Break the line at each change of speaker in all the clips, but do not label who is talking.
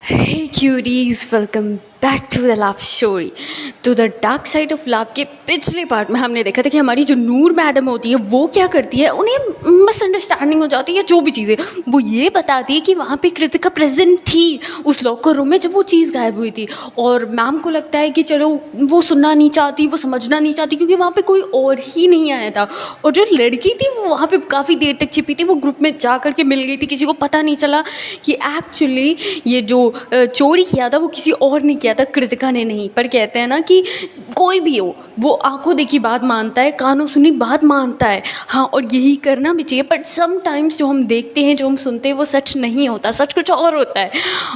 Hey cuties, welcome back to the love story. तो the dark side of love के पिछले part में हमने देखा था कि हमारी जो नूर मैडम होती है वो क्या करती है, उन्हें मिसअंडरस्टैंडिंग हो जाती है जो भी चीज़ें वो ये बताती है कि वहाँ पे कृतिका प्रेजेंट थी उस लॉकर रूम में जब वो चीज़ गायब हुई थी। और मैम को लगता है कि चलो वो सुनना नहीं चाहती, वो समझना नहीं चाहती क्योंकि वहाँ पे कोई और ही नहीं आया था। और जो लड़की थी वो वहाँ पे काफ़ी देर तक छिपी थी, वो ग्रुप में जा कर के मिल गई थी, किसी को पता नहीं चला कि एक्चुअली ये जो चोरी किया था वो किसी और ने किया था, कृतिका ने नहीं। पर कहते हैं ना कि कोई भी हो वो आंखों देखी बात मानता है, कानों सुनी बात मानता है। हाँ, और यही करना भी चाहिए। बट समटाइम्स जो हम देखते हैं, जो हम सुनते हैं वो सच नहीं होता, सच कुछ और होता है।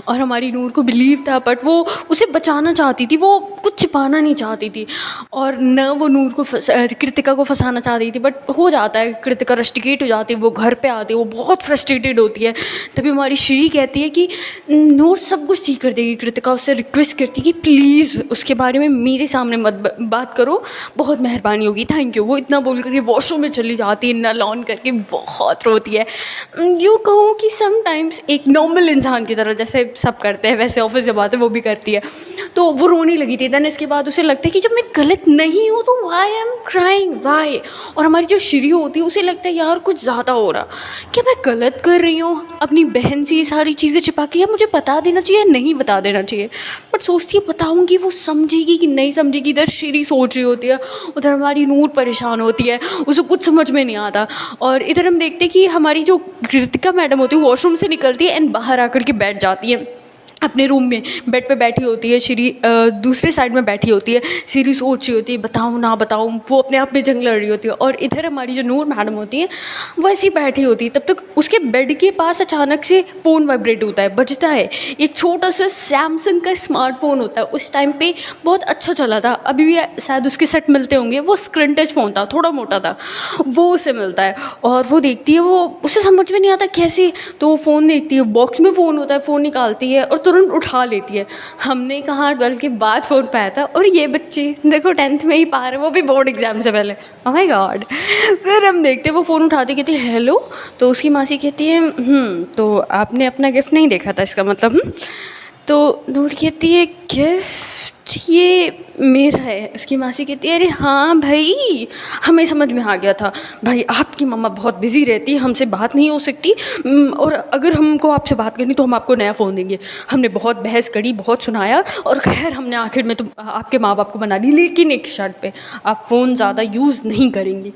और हमारी नूर को बिलीव था बट वो उसे बचाना चाहती थी, वो कुछ छिपाना नहीं चाहती थी। और न वो नूर को कृतिका को फंसाना चाहती थी। बट हो जाता है, कृतिका रस्टिकेट हो जाती है, वो घर पे आती है, वो बहुत फ्रस्ट्रेटेड होती है। तभी हमारी श्री कहती है कि नूर सब कुछ ठीक कर देगी। कृतिका उससे रिक्वेस्ट करती है कि प्लीज़ उसके बारे में मेरे सामने मत बात करो, बहुत मेहरबानी होगी, थैंक यू। वो इतना बोल करके वॉशरूम में चली जाती है, नल ऑन करके बहुत रोती है। यूँ कहूँ कि समटाइम्स एक नॉर्मल इंसान की तरह जैसे सब करते हैं वैसे ऑफिस जब आते हैं वो भी करती है। तो वो रोने लगी थी। देन इसके बाद उसे लगता है कि जब मैं गलत नहीं हूँ तो why I am crying, why. और हमारी जो श्री होती है उसे लगता है यार कुछ ज़्यादा हो रहा, क्या मैं गलत कर रही हूँ अपनी बहन से ये सारी चीज़ें छिपा के, या मुझे बता देना चाहिए या नहीं बता देना चाहिए। बट सोचती है बताऊँगी वो समझेगी कि नहीं समझेगी। इधर श्री सोच रही होती है, उधर हमारी नूर परेशान होती है, उसे कुछ समझ में नहीं आता। और इधर हम देखते हैं कि हमारी जो कृतिका मैडम होती है वॉशरूम से निकलती है एंड बाहर आकर के बैठ जाती है अपने रूम में, बेड पे बैठी होती है। श्री दूसरे साइड में बैठी होती है, श्री सोच रही होती है बताऊँ ना बताऊँ, वो अपने आप में जंग लड़ रही होती है। और इधर हमारी जो नूर मैडम होती हैं वो ऐसी बैठी होती है। तब तक उसके बेड के पास अचानक से फ़ोन वाइब्रेट होता है, बजता है। एक छोटा सा सैमसंग का स्मार्टफोन होता है, उस टाइम पे बहुत अच्छा चला था, अभी भी शायद उसके सेट मिलते होंगे। वो स्क्रीन टच फ़ोन था, थोड़ा मोटा था, वो उसे मिलता है। और वो देखती है, वो उसे समझ में नहीं आता कैसे, तो वो फ़ोन देखती है, बॉक्स में फ़ोन होता है, फ़ोन निकालती है और तुरंत उठा लेती है। हमने कहा 12 के बाद फ़ोन पाया था और ये बच्चे देखो 10th में ही पा रहे, वो भी बोर्ड एग्जाम से पहले। Oh my God. फिर हम देखते वो फ़ोन उठाती कहती है हेलो। तो उसकी मासी कहती है तो आपने अपना गिफ्ट नहीं देखा था इसका मतलब। तो नूर कहती है गिफ्ट ये मेरा है। उसकी मासी कहती है अरे हाँ भाई, हमें समझ में आ गया था भाई, आपकी मम्मा बहुत बिजी रहती है, हमसे बात नहीं हो सकती, और अगर हमको आपसे बात करनी तो हम आपको नया फ़ोन देंगे। हमने बहुत बहस करी, बहुत सुनाया और खैर हमने आखिर में तो आपके माँ बाप को मना ली, लेकिन एक शर्त पे, आप फ़ोन ज़्यादा यूज़ नहीं करेंगी।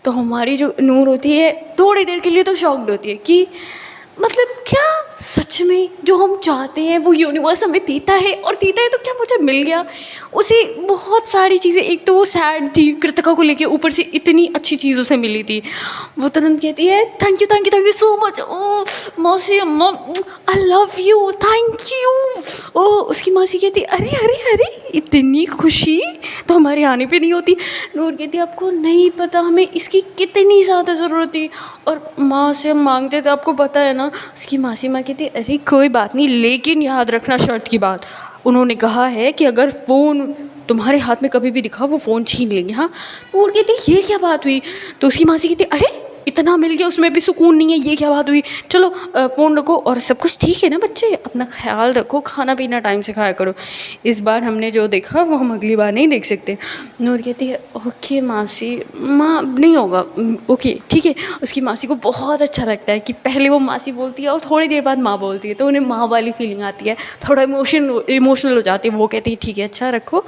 तो हमारी जो नूर होती है थोड़ी देर के लिए तो शॉक्ड होती है कि मतलब क्या सच में जो हम चाहते हैं वो यूनिवर्स हमें देता है, और देता है तो क्या मुझे मिल गया। उसे बहुत सारी चीज़ें, एक तो वो सैड थी कृतिका को लेके, ऊपर से इतनी अच्छी चीज़ उसे मिली थी। वो तुरंत कहती है thank you thank you thank you so much, ओ मौसी अम्मा I love you, thank you. ओ उसकी मासी कहती अरे अरे अरे इतनी खुशी तो हमारे आने पे नहीं होती। नूर कहती आपको नहीं पता हमें इसकी कितनी ज़्यादा ज़रूरत थी, और माँ से हम मांगते थे, आपको पता है ना। उसकी मासी माँ कहती अरे कोई बात नहीं, लेकिन याद रखना शर्त की बात, उन्होंने कहा है कि अगर फ़ोन तुम्हारे हाथ में कभी भी दिखा वो फ़ोन छीन लेंगे। हाँ, नूर कहती ये क्या बात हुई। तो उसकी मासी कहती अरे इतना मिल गया उसमें भी सुकून नहीं है, ये क्या बात हुई, चलो फ़ोन रखो और सब कुछ ठीक है ना बच्चे, अपना ख्याल रखो, खाना पीना टाइम से खाया करो। इस बार हमने जो देखा वो हम अगली बार नहीं देख सकते। नूर कहती है ओके मासी, माँ नहीं होगा, ओके ठीक है। उसकी मासी को बहुत अच्छा लगता है कि पहले वो मासी बोलती है और थोड़ी देर बाद माँ बोलती है, तो उन्हें माँ वाली फीलिंग आती है, थोड़ा इमोशनल हो जाती है। वो कहती है ठीक है अच्छा रखो,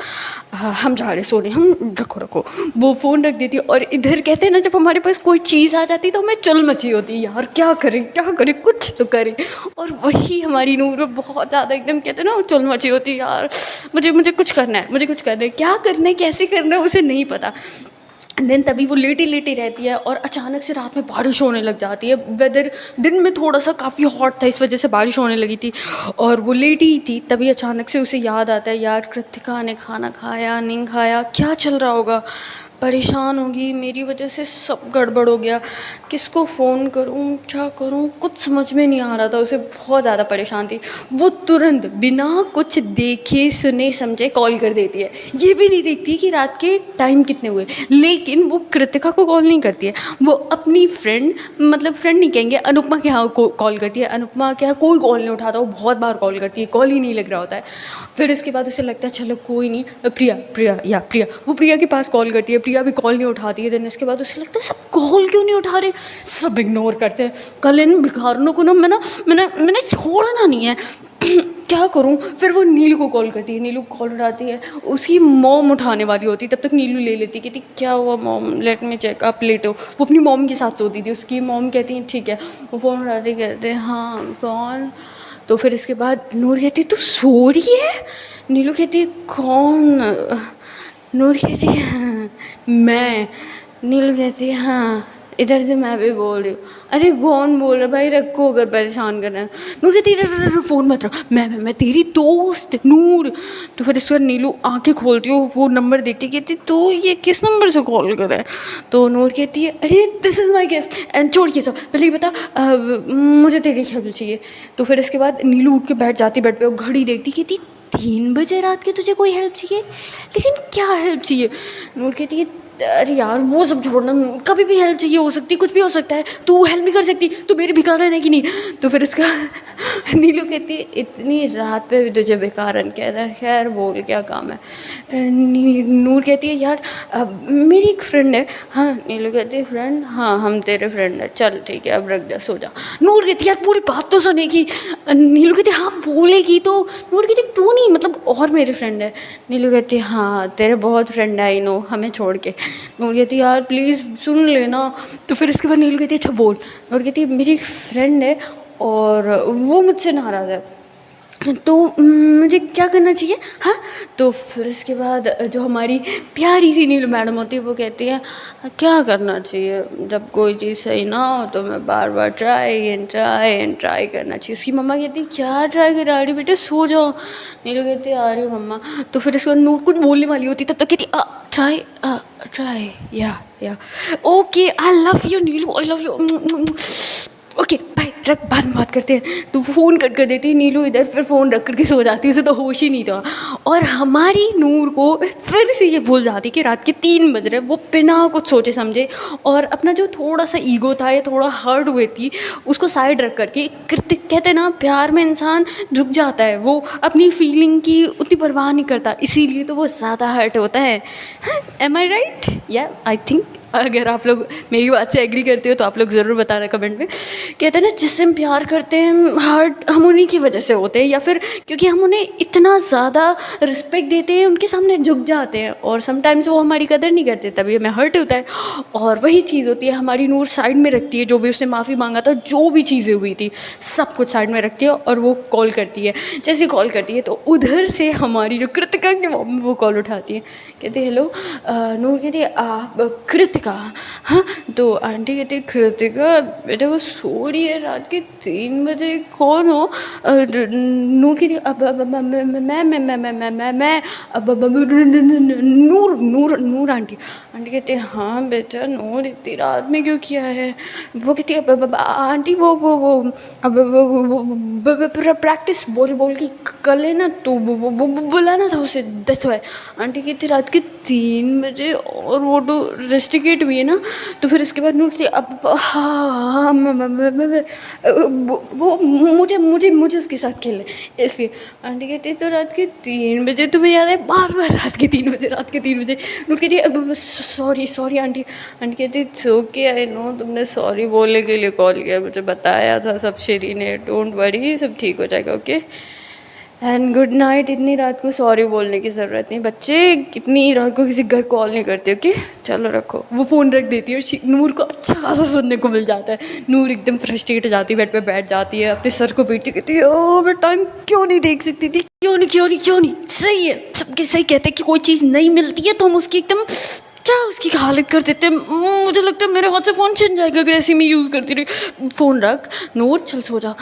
हम जा रहे सोने, हम रखो रखो। वो फ़ोन रख देती है। और इधर कहते हैं ना जब हमारे पास कोई चीज़ आ जाती तो हमें चल मची होती है, यार क्या करें कुछ तो करें। और वही हमारी नूर बहुत ज़्यादा एकदम कहते हैं ना चल मची होती है, यार मुझे कुछ करना है, मुझे कुछ करना है, क्या करना है कैसे करना है उसे नहीं पता। देन तभी वो लेटी लेटी रहती है और अचानक से रात में बारिश होने लग जाती है। वेदर दिन में थोड़ा सा काफ़ी हॉट था, इस वजह से बारिश होने लगी थी और वो लेटी ही थी। तभी अचानक से उसे याद आता है यार कृतिका ने खाना खाया नहीं खाया, क्या चल रहा होगा। परेशान होगी, मेरी वजह से सब गड़बड़ हो गया, किसको फ़ोन करूँ, क्या करूँ, कुछ समझ में नहीं आ रहा था। उसे बहुत ज़्यादा परेशान थी। वो तुरंत बिना कुछ देखे सुने समझे कॉल कर देती है। ये भी नहीं देखती कि रात के टाइम कितने हुए, लेकिन वो कृतिका को कॉल नहीं करती है, वो अपनी फ्रेंड, मतलब फ्रेंड नहीं कहेंगे, अनुपमा के यहाँ कॉल करती है। अनुपमा के यहाँ कोई कॉल नहीं उठाता, वो बहुत बार कॉल करती है, कॉल ही नहीं लग रहा होता है। फिर इसके बाद उसे लगता है चलो कोई नहीं, प्रिया वो प्रिया के पास कॉल करती है, प्रिया भी कॉल नहीं उठाती है। देन इसके बाद उसे लगता है सब कॉल क्यों नहीं उठा रहे, सब इग्नोर करते हैं। कल इन भिखारनों को ना मैंने छोड़ना नहीं है, क्या करूं। फिर वो नीलू को कॉल करती है, नीलू कॉल उठाती है, उसकी मॉम उठाने वाली होती है, तब तक नीलू ले लेती, कहती क्या हुआ मॉम, लेट मी चेक, आप लेट हो। वो अपनी मॉम के साथ सोती थी, उसकी मॉम कहती है ठीक है। वो फ़ोन उठाते कहते हैं हाँ कौन। तो फिर इसके बाद नूर कहती तू सो रही है। नीलू कहती है कौन। नूर कहती है हाँ, मैं। नीलू कहती है हाँ इधर से मैं भी बोल रही हूँ। अरे कौन बोल रहा भाई, रखो अगर परेशान करना है। नूर कहती है फ़ोन मत रखो, मैं तेरी दोस्त नूर। तो फिर इस बार नीलू आंखें खोलती हो, वो नंबर देखती, कहती तो ये किस नंबर से कॉल कर रहा है। तो नूर कहती है अरे this is my gift, and छोड़ के सब पहले ये बता मुझे तेरी खबर चाहिए। तो फिर इसके बाद नीलू उठ के बैठ जाती, बेड पे वो घड़ी देखती, कहती 3 बजे रात के तुझे कोई हेल्प चाहिए, लेकिन क्या हेल्प चाहिए। नूर कहती है अरे यार वो सब छोड़ना, कभी भी हेल्प चाहिए हो सकती, कुछ भी हो सकता है, तू हेल्प नहीं कर सकती, तू मेरी भिखारन है कि नहीं। तो फिर उसका नीलू कहती है इतनी रात पे भी तुझे भिखारन कह रहा है, खैर बोल क्या काम है। नूर कहती है यार मेरी एक फ्रेंड है। हाँ नीलू कहती है फ्रेंड, हाँ हम तेरे फ्रेंड है, चल ठीक है अब रख जा सो जा। नूर कहती है यार पूरी बात तो सुनेगी। नीलू कहती है हाँ बोलेगी तो। नूर कहती तू नहीं मतलब और मेरे फ्रेंड है। नीलू कहती है हाँ तेरे बहुत फ्रेंड है आई नो, हमें छोड़ के। नूर कहती यार प्लीज़ सुन लेना। तो फिर इसके बाद नीलू कहती है अच्छा बोल। नूर कहती है मेरी फ्रेंड है और वो मुझसे नाराज़ है, तो मुझे क्या करना चाहिए। हाँ तो फिर इसके बाद जो हमारी प्यारी सी नीलू मैडम होती है वो कहती है क्या करना चाहिए, जब कोई चीज़ सही ना हो तो मैं बार बार ट्राई एंड ट्राई करना चाहिए। उसकी मम्मा कहती है क्या ट्राई कर रही बेटे सो जाओ। नीलू कहती है आ रही हूँ मम्मा। तो फिर इसके बाद नूर कुछ बोलने वाली होती तब तक कहती ट्राई या okay I love you Neelu, I love you, okay bye, रख बाद में बात करते हैं। तो फ़ोन कट कर देती है नीलू, इधर फिर फ़ोन रख करके सो जाती है, उसे तो होश ही नहीं था। और हमारी नूर को फिर से ये भूल जाती कि रात के 3 बज रहे। वो बिना कुछ सोचे समझे और अपना जो थोड़ा सा ईगो था या थोड़ा हर्ट हुई थी उसको साइड रख करके, कहते हैं ना प्यार में इंसान झुक जाता है, वो अपनी फीलिंग की उतनी परवाह नहीं करता, इसीलिए तो वो ज़्यादा हर्ट होता है। एम आई राइट? या आई थिंक अगर आप लोग मेरी बात से एग्री करते हो तो आप लोग ज़रूर बताना कमेंट में। कहते हैं ना जिससे हम प्यार करते हैं हर्ट हम उन्हीं की वजह से होते हैं, या फिर क्योंकि हम उन्हें इतना ज़्यादा रिस्पेक्ट देते हैं उनके सामने झुक जाते हैं, और समटाइम्स वो हमारी कदर नहीं करते तभी हमें हर्ट होता है। और वही चीज़ होती है हमारी नूर साइड में रखती है, जो भी उसने माफ़ी मांगा था, जो भी चीज़ें हुई थी सब कुछ साइड में रखती है और वो कॉल करती है। जैसे कॉल करती है तो उधर से हमारी जो कृतिका की मम्मी वो कॉल उठाती है, कहती है हेलो। नूर कहती है कृतिका। हाँ तो आंटी कहती कृतिका बेटा वो सो रही है रात के 3 बजे, कौन हो। नूर कहती मैं नूर नूर नूर आंटी। आंटी कहती है हाँ बेटा नूर इतनी रात में क्यों किया है। वो कहती है आंटी वो प्रैक्टिस बोल की कल है ना तो वो बुलाना था उसे 10 बजे। आंटी कहती रात के 3 बजे और वो तो रेस्टिकेट हुई है ना। तो फिर उसके बाद नूर कहती अब हाँ वो मुझे उसके साथ खेलना इसलिए। आंटी कहती है तो रात के 3 बजे तुम्हें याद है, बार रात के 3 बजे। नूर कहती है सॉरी आंटी। आंटी कहती है ओके आई नो तुमने सॉरी बोलने के लिए कॉल किया, मुझे बताया था सब श्री ने, डोंट वरी सब ठीक हो जाएगा ओके एंड गुड नाइट। इतनी रात को सॉरी बोलने की ज़रूरत नहीं, बच्चे कितनी रात को किसी घर कॉल नहीं करते ओके चलो रखो। वो फ़ोन रख देती है और नूर को अच्छा खासा सुनने को मिल जाता है। नूर एकदम फ्रस्ट्रेट हो जाती है, बेड पे बैठ जाती है, अपने सर को पीटती कहती है ओ मैं टाइम क्यों नहीं देख सकती थी, क्यों नहीं सही है सबके सही कहते हैं कि कोई चीज़ नहीं मिलती है तो हम उसकी एकदम क्या उसकी हालत कर देते हैं। मुझे लगता है मेरे हाथ से फ़ोन छिन जाएगा अगर ऐसे मैं यूज़ करती रही। फ़ोन रख, नूर चल सो जा,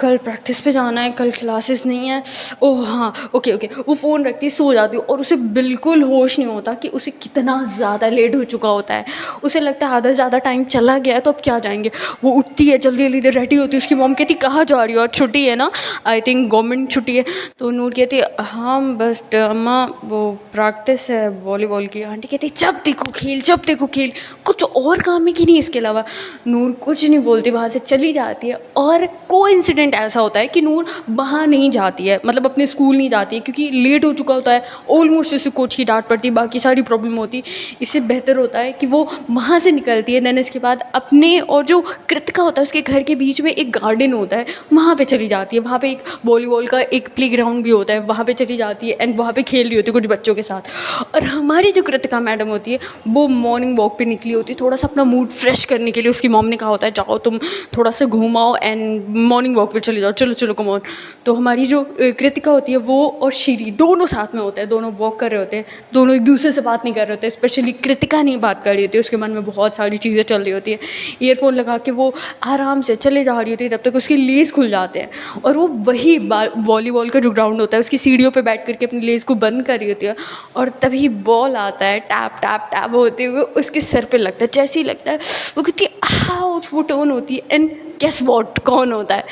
कल प्रैक्टिस पे जाना है, कल क्लासेस नहीं है। ओह हाँ, ओके ओके। वो फ़ोन रखती सो जाती और उसे बिल्कुल होश नहीं होता कि उसे कितना ज़्यादा लेट हो चुका होता है। उसे लगता है आधा ज़्यादा टाइम चला गया है तो अब क्या जाएंगे। वो उठती है, जल्दी जल्दी रेडी होती है। उसकी मॉम कहती कहाँ जा रही हो, आज छुट्टी है ना, आई थिंक गवर्नमेंट छुट्टी है। तो नूर कहती है हाँ बस अम्मा वो प्रैक्टिस है वॉलीबॉल की। आंटी कहती जब देखो खेल, जब देखो खेल, कुछ और काम है कि नहीं इसके अलावा। नूर कुछ नहीं बोलती, वहाँ से चली जाती है। और कोइंसिडेंट ऐसा होता है कि नूर वहाँ नहीं जाती है, मतलब अपने स्कूल नहीं जाती है, क्योंकि लेट हो चुका होता है। ऑलमोस्ट उसे कोच की डांट पड़ती, बाकी सारी प्रॉब्लम होती। इससे बेहतर होता है कि वो वहाँ से निकलती है। देन इसके बाद अपने और जो कृतिका होता है उसके घर के बीच में एक गार्डन होता है, वहाँ पे चली जाती है। वहाँ पे एक वॉलीबॉल का एक प्लेग्राउंड भी होता है, वहाँ पे चली जाती है एंड वहाँ पे खेल रही होती है कुछ बच्चों के साथ। और हमारी जो कृतिका मैडम होती है वो मॉर्निंग वॉक पे निकली होती है, थोड़ा सा अपना मूड फ्रेश करने के लिए। उसकी मॉम ने कहा होता है जाओ तुम थोड़ा सा घूमाओ एंड मॉर्निंग वॉक पे चले जाओ, चलो चलो कम ऑन। तो हमारी जो कृतिका होती है वो और श्री दोनों साथ में होते हैं, दोनों वॉक कर रहे होते हैं, दोनों एक दूसरे से बात नहीं कर रहे होते। स्पेशली कृतिका नहीं बात कर रही होती है, उसके मन में बहुत सारी चीज़ें चल रही होती है। ईयरफोन लगा के वो आराम से चले जा रही होती है, तब तक उसके लेस खुल जाते हैं और वो वही वॉलीबॉल का जो ग्राउंड होता है उसकी सीढ़ियों पे बैठ करके अपने लेस को बंद कर रही होती है। और तभी बॉल आता है, टैप टैप टैप होते हुए उसके सर पे लगता है। जैसे ही लगता है वो कितनी आउच वो टर्न होती है एंड गेस व्हाट, कौन होता है,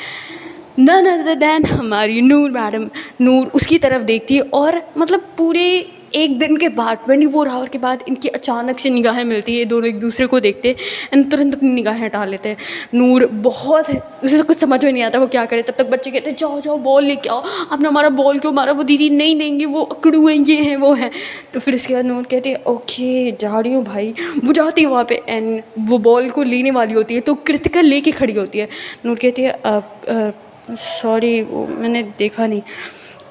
नन अदर देन हमारी नूर मैडम। नूर उसकी तरफ देखती है और मतलब पूरे एक दिन के बाद 24 आवर के बाद इनकी अचानक से निगाहें मिलती है। दोनों एक दूसरे को देखते हैं एंड तुरंत अपनी निगाहें हटा लेते हैं। नूर बहुत, उसे कुछ समझ में नहीं आता वो क्या करे। तब तक बच्चे कहते हैं जाओ जाओ बॉल लेके आओ, आपने हमारा बॉल क्यों मारा, वो दीदी नहीं देंगी, वो अकड़ू हैं, ये हैं वो हैं। तो फिर इसके बाद नूर कहती है ओके जा रही हूँ भाई। वो जाती है वहाँ पे एंड वो बॉल को लेने वाली होती है तो कृतिका लेके खड़ी होती है। नूर कहती है सॉरी वो मैंने देखा नहीं।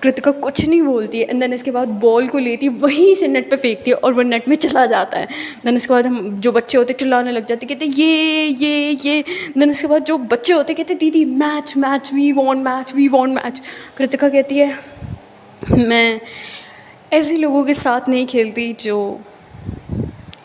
कृतिका कुछ नहीं बोलती है एंड देन इसके बाद बॉल को लेती है, वहीं से नेट पे फेंकती है और वो नेट में चला जाता है। देन इसके बाद हम जो बच्चे होते चिल्लाने लग जाते, कहते ये। देन इसके बाद जो बच्चे होते कहते दीदी match match, we want match. Kritika कहती है मैं ऐसे लोगों के साथ नहीं खेलती जो,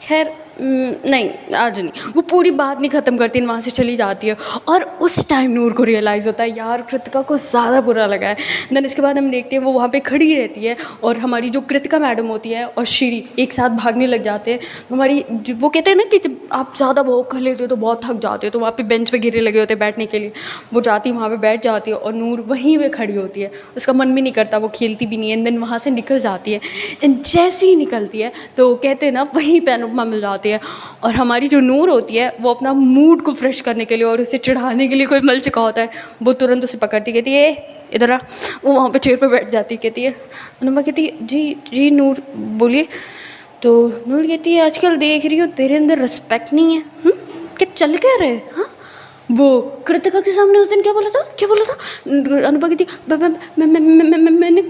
खैर नहीं आज नहीं। वो पूरी बात नहीं ख़त्म करती, वहाँ से चली जाती है। और उस टाइम नूर को रियलाइज़ होता है यार कृतिका को ज़्यादा बुरा लगा है। देन इसके बाद हम देखते हैं वो वहाँ पे खड़ी रहती है और हमारी जो कृतिका मैडम होती है और श्री एक साथ भागने लग जाते हैं। तो हमारी वो कहते हैं ना कि जब आप ज़्यादा वॉक कर लेते हो तो बहुत थक जाते हो, तो वहाँ पर बेंच वगैरह लगे होते हैं बैठने के लिए। वो जाती है वहाँ पर बैठ जाती है और नूर वहीं पर खड़ी होती है, उसका मन भी नहीं करता, वो खेलती भी नहीं है। देन वहाँ से निकल जाती है एंड जैसे ही निकलती है तो कहते हैं ना वहीं पर अनुपमा मिल जाती है। और हमारी जो नूर होती है वो अपना मूड को फ्रेश करने के लिए और उसे चिढ़ाने के लिए कोई मिल चुका होता है, वो तुरंत उसे पकड़ती, कहती है इधर आ। वो वहाँ पे चेयर पे बैठ जाती, कहती है अनुपमा कहती है जी नूर बोलिए। तो नूर कहती है आजकल देख रही हो तेरे अंदर रिस्पेक्ट नहीं है, क्या चल क्या रहे। हाँ वो कृतिका के सामने उस दिन क्या बोला था। अनुपमा कहती मैंने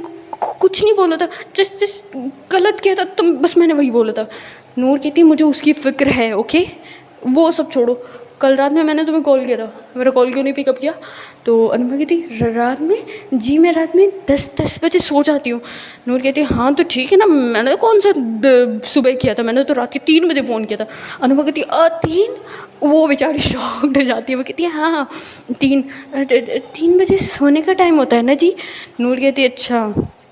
कुछ नहीं बोला था, जस्ट गलत किया था तुम, बस मैंने वही बोला था। नूर कहती मुझे उसकी फ़िक्र है, ओके वो सब छोड़ो। कल रात में मैंने तुम्हें कॉल किया था, मेरा कॉल क्यों नहीं पिकअप किया। तो अनुपमा कहती रात में जी मैं रात में 10 बजे सो जाती हूँ। नूर कहती हाँ तो ठीक है ना, मैंने कौन सा सुबह किया था, मैंने तो रात के 3 बजे फ़ोन किया था। अनुपमा कहती 3, वो बेचारी शॉक्ड हो जाती है। वो कहती है हाँ 3 बजे सोने का टाइम होता है ना जी। नूर कहती है अच्छा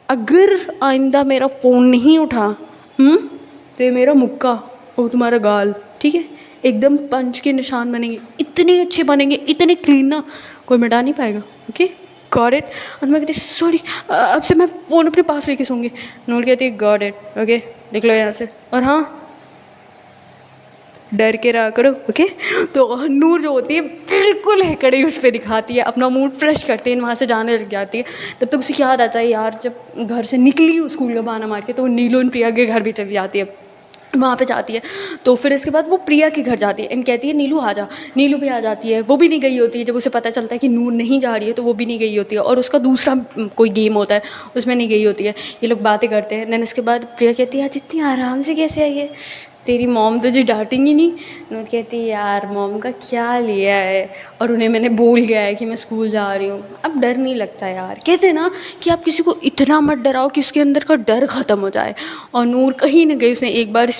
अगर आइंदा मेरा फ़ोन नहीं उठा तो ये मेरा मुक्का और तुम्हारा गाल, ठीक है, एकदम पंच के निशान बनेंगे, इतने अच्छे बनेंगे, इतने क्लीन ना कोई मिटा नहीं पाएगा, ओके गॉट इट। और मैं कहती सॉरी अब से मैं फ़ोन अपने पास लेके सोऊंगी। नूर कहती है गॉट इट, ओके निकलो यहाँ से। और हाँ डर के रहा करो, ओके। तो नूर जो होती है बिल्कुल है कड़ी उस पर दिखाती है, अपना मूड फ्रेश करते हैं, वहाँ से जाने लग जाती है। तब तक उसे याद आता है यार जब घर से निकली उस स्कूल का बहाना मार के तो वो नीलू और प्रिया के घर भी चली जाती है, वहाँ पे जाती है। तो फिर इसके बाद वो प्रिया के घर जाती है एंड कहती है नीलू आ जा। नीलू भी आ जाती है, वो भी नहीं गई होती है। जब उसे पता चलता है कि नूर नहीं जा रही है तो वो भी नहीं गई होती है और उसका दूसरा कोई गेम होता है उसमें नहीं गई होती है। ये लोग बातें करते हैं। देन इसके बाद प्रिया कहती है आज इतनी आराम से कैसे आई है। तेरी मॉम तुझे डांटेंगी नहीं। नूर कहती है यार मॉम का क्या लिया है, और उन्हें मैंने बोल गया है कि मैं स्कूल जा रही हूँ, अब डर नहीं लगता यार। कहते हैं ना कि आप किसी को इतना मत डराओ कि उसके अंदर का डर ख़त्म हो जाए। और नूर कहीं ना कहीं उसने एक बार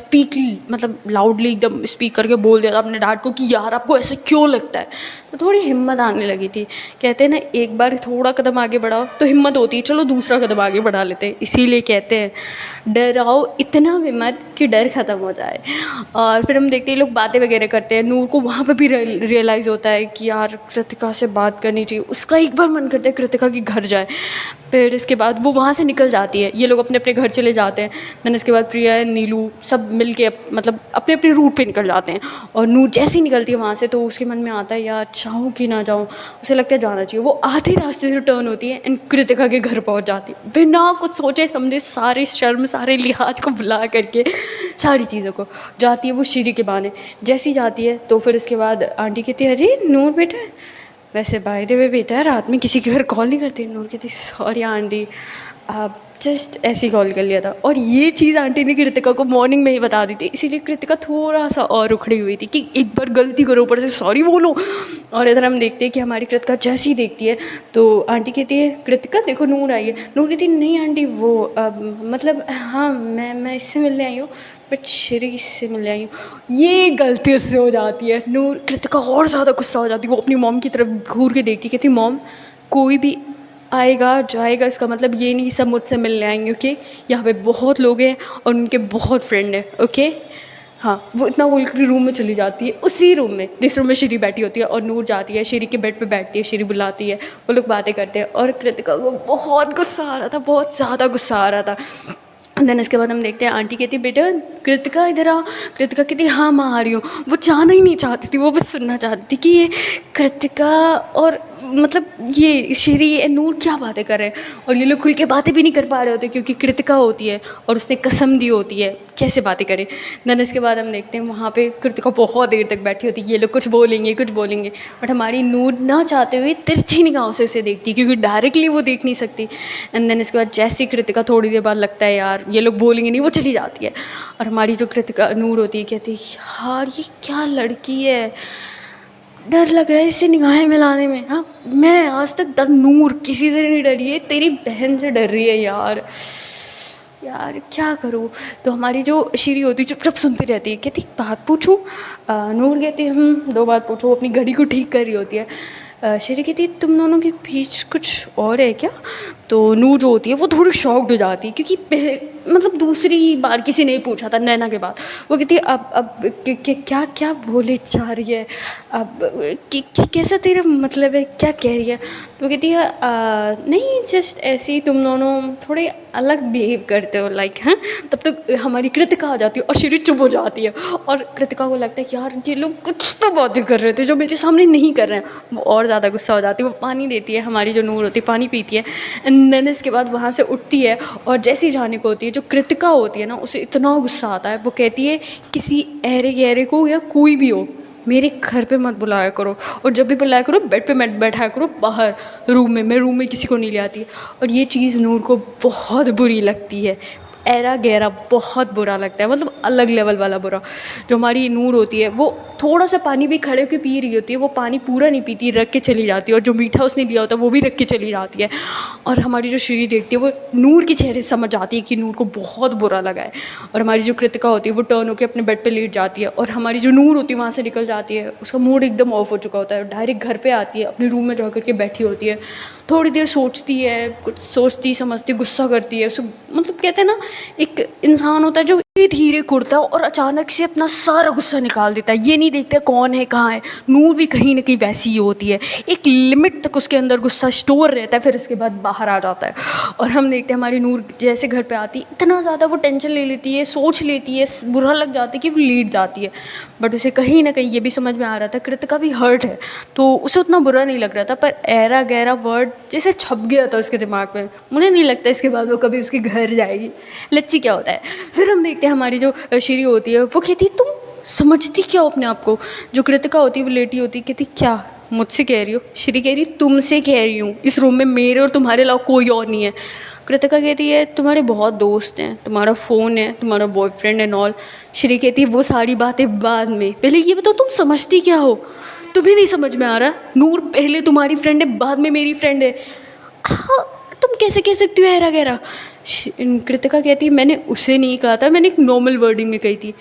मतलब लाउडली एकदम स्पीक करके बोल दिया था अपने डैड को कि यार आपको ऐसे क्यों लगता है, तो थोड़ी हिम्मत आने लगी थी। कहते हैं ना एक बार थोड़ा कदम आगे बढ़ाओ तो हिम्मत होती है, चलो दूसरा कदम आगे बढ़ा लेते हैं। इसीलिए कहते हैं डराओ इतना भी मत कि डर ख़त्म हो जाए। और फिर हम देखते हैं लोग बातें वगैरह करते हैं। नूर को वहाँ पे भी रियलाइज़ होता है कि यार कृतिका से बात करनी चाहिए। उसका एक बार मन करता है कृतिका के घर जाए। फिर इसके बाद वो वहाँ से निकल जाती है, ये लोग अपने अपने घर चले जाते हैं। देन इसके बाद प्रिया नीलू सब मिल के मतलब अपने अपने रूट पे निकल जाते हैं। और नूर जैसे ही निकलती है वहाँ से तो उसके मन में आता है यार जाऊँ कि ना जाऊँ, उसे लगता है जाना चाहिए। वो आधे रास्ते से टर्न होती है एंड कृतिका के घर पहुँच जाती है बिना कुछ सोचे समझे, सारे शर्म सारे लिहाज को भुला करके सारी चीज़ों को जाती है वो श्री के बहाने। जैसी जाती है तो फिर इसके बाद आंटी कहती है अरे नूर बेटा, वैसे बाय द वे बेटा रात में किसी के घर कॉल नहीं करते। नूर कहती सॉरी आंटी, आप जस्ट ऐसे ही कॉल कर लिया था। और ये चीज़ आंटी ने कृतिका को मॉर्निंग में ही बता दी थी, इसीलिए कृतिका थोड़ा सा और उखड़ी हुई थी कि एक बार गलती करो ऊपर से सॉरी बोलो। और इधर हम देखते हैं कि हमारी कृतिका जैसी ही देखती है तो आंटी कहती है कृतिका देखो नूर आई है। नूर कहती नहीं आंटी वो मतलब हाँ मैं इससे मिलने आई हूँ, बट श्री से मिलने आई हूँ। ये गलती उससे हो जाती है। नूर कृतिका और ज़्यादा गुस्सा हो जाती है, वो अपनी मॉम की तरफ घूर के देखती, कहती मॉम कोई भी आएगा जाएगा इसका मतलब ये नहीं सब मुझसे मिलने आएंगे, ओके। यहाँ पे बहुत लोग हैं और उनके बहुत फ्रेंड हैं, ओके। हाँ वो इतना बोल कर रूम में चली जाती है, उसी रूम में जिस रूम में श्री बैठी होती है। और नूर जाती है श्री के बेड पे बैठती है, श्री बुलाती है, वो लोग बातें करते हैं। और कृतिका को बहुत गुस्सा आ रहा था, बहुत ज़्यादा गुस्सा आ रहा था। देन इसके बाद हम देखते हैं आंटी कहती बेटा कृतिका इधर आ। कृतिका कहती हाँ मैं आ रही हूँ। वो जाना ही नहीं चाहती थी, वो बस सुनना चाहती थी कि ये कृतिका और मतलब ये श्री और नूर क्या बातें कर रहे हैं। और ये लोग खुल के बातें भी नहीं कर पा रहे होते क्योंकि कृतिका होती है और उसने कसम दी होती है, कैसे बातें करें। देन इसके बाद हम देखते हैं वहाँ पे कृतिका बहुत देर तक बैठी होती है, ये लोग कुछ बोलेंगे बट हमारी नूर ना चाहते हुए तिरछी निगाहों से उसे देखती क्योंकि डायरेक्टली वो देख नहीं सकती। एंड देन इसके बाद जैसे ही कृतिका थोड़ी देर बाद लगता है यार ये लोग बोलेंगे नहीं, वो चली जाती है। और हमारी जो कृतिका नूर होती है कहती है यार ये क्या लड़की है, डर लग रहा है इससे निगाहें मिलाने में। हाँ मैं आज तक नूर किसी से नहीं डरी है, तेरी बहन से डर रही है यार, यार क्या करूँ। तो हमारी जो श्री होती है चुपचाप सुनती रहती है, कहती बात पूछूँ। नूर कहती है दो बात पूछो। अपनी घड़ी को ठीक कर रही होती है। श्री कहती है तुम दोनों के बीच कुछ और है क्या। तो नूर जो होती है वो थोड़ी शॉक्ड हो जाती है क्योंकि मतलब दूसरी बार किसी ने पूछा था नैना के बाद। वो कहती है अब क्या क्या बोले जा रही है, अब कैसा तेरा मतलब है, क्या कह रही है। तो वो कहती है नहीं जस्ट ऐसे ही तुम दोनों थोड़े अलग बिहेव करते हो लाइक। हैं तब तक हमारी कृतिका आ जाती है और श्री चुप हो जाती है। और कृतिका को लगता है यार ये लोग कुछ तो बातें कर रहे थे जो मेरे सामने नहीं कर रहे हैं। वो और ज़्यादा गुस्सा हो जाती है, वो पानी देती है, हमारी जो नूर होती है पानी पीती है। एंड देन इसके बाद वहाँ से उठती है और जैसी जाने को होती है जो कृतिका होती है ना उसे इतना गुस्सा आता है, वो कहती है किसी अहरे गहरे को या कोई भी हो मेरे घर पे मत बुलाया करो, और जब भी बुलाया करो बेड पे मत बैठाया करो बाहर रूम में, मैं रूम में किसी को नहीं ले आती। और ये चीज़ नूर को बहुत बुरी लगती है, ऐरा गहरा बहुत बुरा लगता है, मतलब अलग लेवल वाला बुरा। जो हमारी नूर होती है वो थोड़ा सा पानी भी खड़े होकर पी रही होती है, वो पानी पूरा नहीं पीती, रख के चली जाती है। और जो मीठा उसने लिया होता है वो भी रख के चली जाती है। और हमारी जो श्री देखती है वो नूर के चेहरे से समझ आती है कि नूर को बहुत बुरा लगा है। और हमारी जो कृतिका होती है वो टर्न होकर अपने बेड पर लेट जाती है। और हमारी जो नूर होती है वहाँ से निकल जाती है, उसका मूड एकदम ऑफ हो चुका होता है, डायरेक्ट घर पर आती है, अपने रूम में जा करके बैठी होती है, थोड़ी देर सोचती है, कुछ सोचती समझती, गुस्सा करती है। मतलब कहते हैं ना एक इंसान होता है जो धीरे धीरे कुड़ता है और अचानक से अपना सारा गुस्सा निकाल देता है, ये नहीं देखता कौन है कहाँ है। नूर भी कहीं ना कहीं वैसी ही होती है, एक लिमिट तक उसके अंदर गुस्सा स्टोर रहता है, फिर उसके बाद बाहर आ जाता है। और हम देखते हैं हमारी नूर जैसे घर पे आती है इतना ज़्यादा वो टेंशन ले लेती है, सोच लेती है, बुरा लग जाता है कि वो लेट जाती है। बट उसे कहीं ना कहीं ये भी समझ में आ रहा था कृतिका भी हर्ट है, तो उसे उतना बुरा नहीं लग रहा था। पर ऐरा गहरा वर्ड जैसे छप गया था उसके दिमाग में, मुझे नहीं लगता इसके बाद वो कभी उसके घर जाएगी। लेट्स सी क्या होता है। फिर हम देखते हैं हमारी जो श्री होती है वो कहती है तुम समझती क्या हो अपने आप को। जो कृतिका होती है वो लेटी होती है, कहती क्या मुझसे कह रही हो। श्री कह रही तुमसे कह रही हूँ, इस रूम में मेरे और तुम्हारे अलावा कोई और नहीं है। कृतिका कहती है तुम्हारे बहुत दोस्त हैं, तुम्हारा फ़ोन है, तुम्हारा बॉयफ्रेंड एंड ऑल। श्री कहती है वो सारी बातें बाद में, पहले ये बताओ तुम समझती क्या हो? तुम्हें नहीं समझ में आ रहा? नूर पहले तुम्हारी फ्रेंड है, बाद में मेरी फ्रेंड है। हाँ, तुम कैसे कह सकती हो ऐरा गैरा? कृतिका कहती है मैंने उसे नहीं कहा था, मैंने एक नॉर्मल वर्डिंग में कही थी।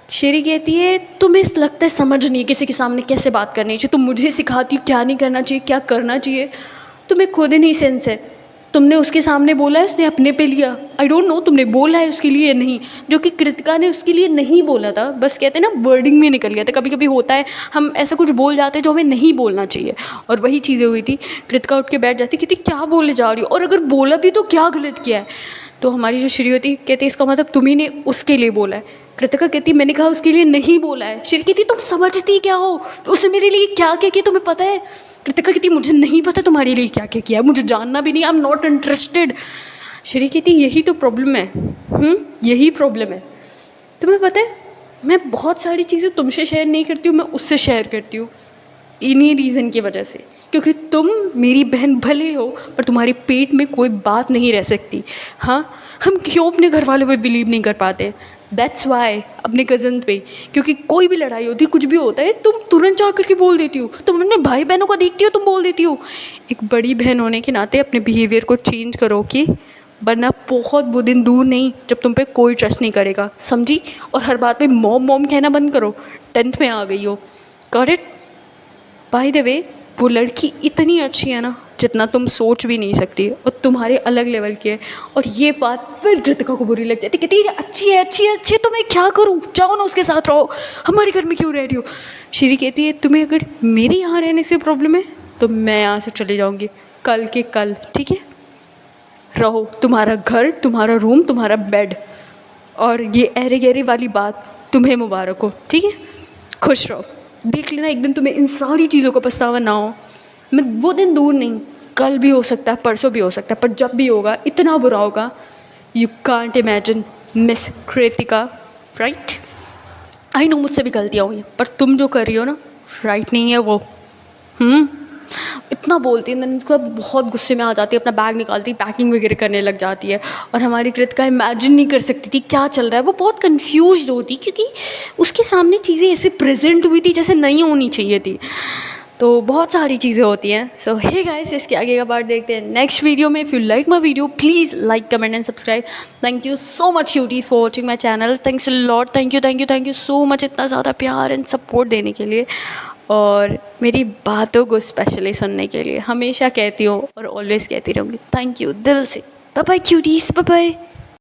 श्री कहती है तुम्हें लगता है समझ नहीं किसी के सामने कैसे बात करनी चाहिए, तुम मुझे सिखाती हो क्या नहीं करना चाहिए, क्या करना चाहिए। तुम्हें खुद ही नहीं सेंस है। तुमने उसके सामने बोला है, उसने अपने पे लिया। आई डोंट नो तुमने बोला है उसके लिए नहीं, जो कि कृतिका ने उसके लिए नहीं बोला था, बस कहते हैं ना वर्डिंग में निकल गया था। कभी कभी होता है हम ऐसा कुछ बोल जाते हैं जो हमें नहीं बोलना चाहिए, और वही चीज़ें हुई थी। कृतिका उठ के बैठ जाती, कहती क्या बोले जा रही हो, और अगर बोला भी तो क्या गलत किया है? तो हमारी जो श्री होती कहती इसका मतलब तुम्ही ने उसके लिए बोला है। कृतिका कहती मैंने कहा उसके लिए नहीं बोला है। श्री कहती तुम समझती क्या हो, उसने मेरे लिए क्या क्या किया तुम्हें पता है? कृतिका कहती मुझे नहीं पता तुम्हारे लिए क्या क्या किया है, मुझे जानना भी नहीं, I am not interested. Shri कहती यही तो प्रॉब्लम है, यही प्रॉब्लम है। तुम्हें पता है मैं बहुत सारी चीज़ें तुमसे शेयर नहीं करती हूँ, मैं उससे शेयर करती हूँ, इन्हीं रीज़न की वजह से, क्योंकि तुम मेरी बहन भले हो पर तुम्हारे पेट में कोई बात नहीं रह सकती। हाँ, हम क्यों अपने घर वालों पे बिलीव नहीं कर पाते? दैट्स वाई अपने कज़न पे, क्योंकि कोई भी लड़ाई होती, कुछ भी होता है, तुम तुरंत जा करके बोल देती हो। तुम अपने भाई बहनों को देखती हो, तुम बोल देती हो। एक बड़ी बहन होने के नाते अपने बिहेवियर को चेंज करो कि वरना बहुत वो दिन दूर नहीं जब तुम पे कोई ट्रस्ट नहीं करेगा, समझी? और हर बात पे मॉम मॉम कहना बंद करो। 10th में आ गई हो, got it? By the way वो लड़की इतनी अच्छी है ना जितना तुम सोच भी नहीं सकती, और तुम्हारे अलग लेवल की है। और ये बात फिर कृतिका को बुरी लग जाती, कहती है अच्छी है अच्छी है अच्छी है, तो मैं क्या करूँ? जाओ ना उसके साथ रहो, हमारे घर में क्यों रह रही हो? श्री कहती है तुम्हें अगर मेरे यहाँ रहने से प्रॉब्लम है तो मैं यहाँ से चली जाऊँगी कल के कल, ठीक है? रहो, तुम्हारा घर, तुम्हारा रूम, तुम्हारा बेड, और ये अरे गहरे वाली बात तुम्हें मुबारक हो, ठीक है? खुश रहो, देख लेना एक दिन तुम्हें इन सारी चीज़ों का पछतावा ना हो। मैं वो दिन दूर नहीं, कल भी हो सकता है, परसों भी हो सकता है, पर जब भी होगा इतना बुरा होगा, you can't imagine miss Kritika, right? I know मुझसे भी गलतियाँ हुई, पर तुम जो कर रही हो ना, राइट नहीं है वो। इतना बोलती है, देन उसको बहुत गुस्से में आ जाती है, अपना बैग निकालती, पैकिंग वगैरह करने लग जाती है। और हमारी कृतिका इमेजिन नहीं कर सकती थी क्या चल रहा है, वो बहुत कंफ्यूज्ड होती, क्योंकि उसके सामने चीज़ें ऐसे प्रेजेंट हुई थी जैसे नहीं होनी चाहिए थी। तो बहुत सारी चीज़ें होती हैं। सो हे गाइस, इसके आगे का पार्ट देखते हैं नेक्स्ट वीडियो में। If you like my video please like comment and subscribe. Thank you so much cuties for watching my channel. Thanks a lot, thank you so much इतना ज़्यादा प्यार and support देने के लिए, और मेरी बातों को स्पेशली सुनने के लिए। हमेशा कहती हूँ और ऑलवेज़ कहती रहूँगी थैंक यू दिल से। Bye bye cuties, bye bye.